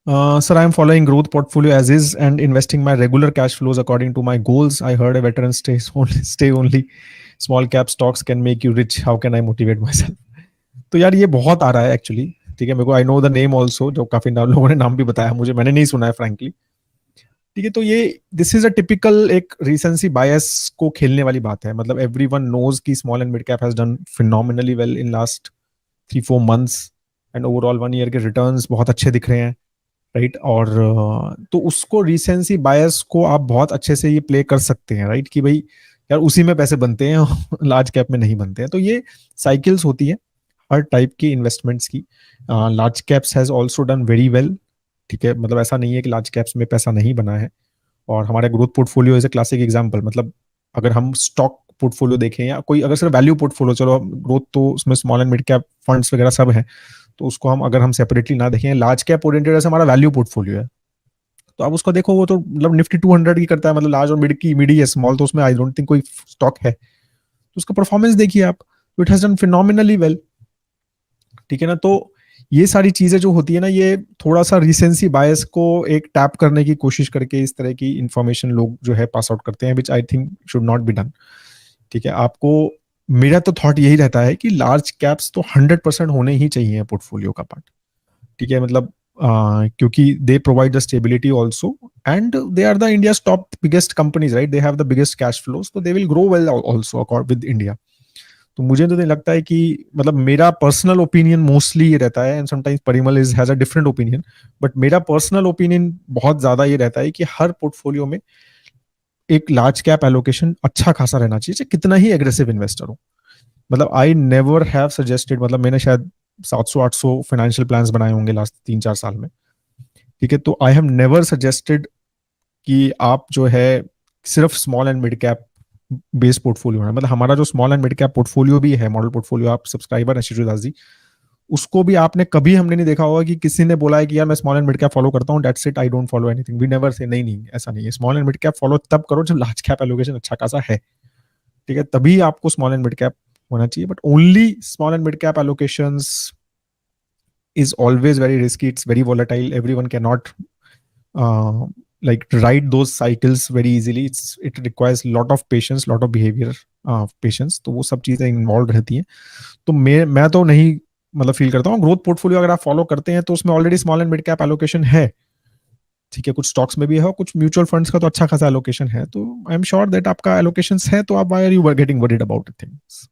Sir, I am following growth portfolio as is and investing my regular cash flows according to my goals. I heard a veteran stay only. Small cap stocks can make you rich. How can I motivate myself? तो यार ये बहुत आ रहा है actually. ठीक है, मेरे को I know the name also, जो काफी लोगों ने नाम भी बताया मुझे, मैंने नहीं सुना है फ्रैंकली. ठीक है, तो ये दिस इज अ टिपिकल एक रीसेंसी बायस को खेलने वाली बात है. मतलब एवरीवन नोज कि small and mid cap has done phenomenally well in last 3-4 months and overall 1 year के रिटर्न्स बहुत अच्छे दिख रहे हैं. राइट, और तो उसको रिसेंसी बायस को आप बहुत अच्छे से ये प्ले कर सकते हैं. राइट, कि भाई यार उसी में पैसे बनते हैं लार्ज कैप में नहीं बनते हैं. तो ये साइकिल्स होती है हर टाइप की इन्वेस्टमेंट्स की. Large caps has also done very well. ठीक है, मतलब ऐसा नहीं है कि लार्ज कैप्स में पैसा नहीं बना है. और हमारे growth portfolio is a classic example. मतलब अगर हम स्टॉक पोर्टफोलियो देखें या कोई अगर सिर्फ वैल्यू पोर्टफोलियो, चलो ग्रोथ तो उसमें small and mid cap funds वगैरह सब है, तो उसको हम अगर हम सेपरेटली ना देखें, लार्ज कैप ओरिएंटेड ऐसे हमारा वैल्यू पोर्टफोलियो है, तो आप उसको देखो वो तो मतलब निफ्टी 200 की करता है. मतलब लार्ज और मिड की, मिड ही है, स्मॉल तो उसमें आई डोंट थिंक कोई स्टॉक है. तो उसका परफॉर्मेंस देखिए आप, it has done phenomenally well. ठीक है ना. तो ये सारी चीजें जो होती है ना, ये थोड़ा सा रिसेंसी बायस को एक टैप करने की कोशिश करके इस तरह की इंफॉर्मेशन लोग जो है पास आउट करते हैं, which I think should not be done. ठीक है, आपको, मेरा तो थॉट यही रहता है कि लार्ज कैप्स तो 100% होने ही चाहिए पोर्टफोलियो का पार्ट. ठीक है, मतलब क्योंकि they provide the stability also and they are the India top biggest companies. Right, they have the biggest cash flows, तो they will grow well also with India. तो मुझे तो नहीं लगता है कि, मतलब मेरा पर्सनल ओपिनियन मोस्टली ये रहता है, and sometimes Parimal is has a different opinion, but मेरा पर्सनल ओपिनियन बहुत ज्यादा ये रहता है कि हर पोर्टफोलियो में एक लार्ज कैप एलोकेशन अच्छा खासा रहना चाहिए, चाहे कितना ही एग्रेसिव इन्वेस्टर हो. मतलब आई नेवर हैव सजेस्टेड, मतलब मैंने शायद 700-800 फाइनेंशियल प्लान्स बनाए होंगे लास्ट 3-4 साल में. ठीक है, तो आई हैव नेवर सजेस्टेड कि आप जो है सिर्फ small and mid cap base portfolio है. मतलब हमारा जो small and mid cap portfolio भी है, मॉडल पोर्टफोलियो, आप सब्सक्राइबर है शिशु दास जी, उसको भी आपने कभी हमने नहीं देखा होगा कि किसी ने बोला है कि यार मैं small and mid cap follow करता हूँ, that's it, I don't follow anything. We never say, नहीं नहीं ऐसा नहीं है. Small and mid cap follow तब करो जब लार्ज कैप एलोकेशन अच्छा खासा है. ठीक है, तभी आपको स्मॉल एंड मिड कैप होना चाहिए. But only small and mid cap allocations is always very risky. It's very volatile. Everyone cannot like ride those cycles very easily. It requires lot of patience, lot of behavior patience. तो वो सब चीजें involve रहती हैं. तो मैं तो नहीं, मतलब फील करता हूँ ग्रोथ पोर्टफोलियो अगर आप फॉलो करते हैं तो उसमें already small and mid cap allocation है. ठीक है, कुछ स्टॉक्स में भी है, कुछ म्यूचुअल फंड्स का तो अच्छा खासा एलोकेशन है. तो आई एम श्योर दैट आपका एलोकेशन है, तो आप why are you getting worried about things.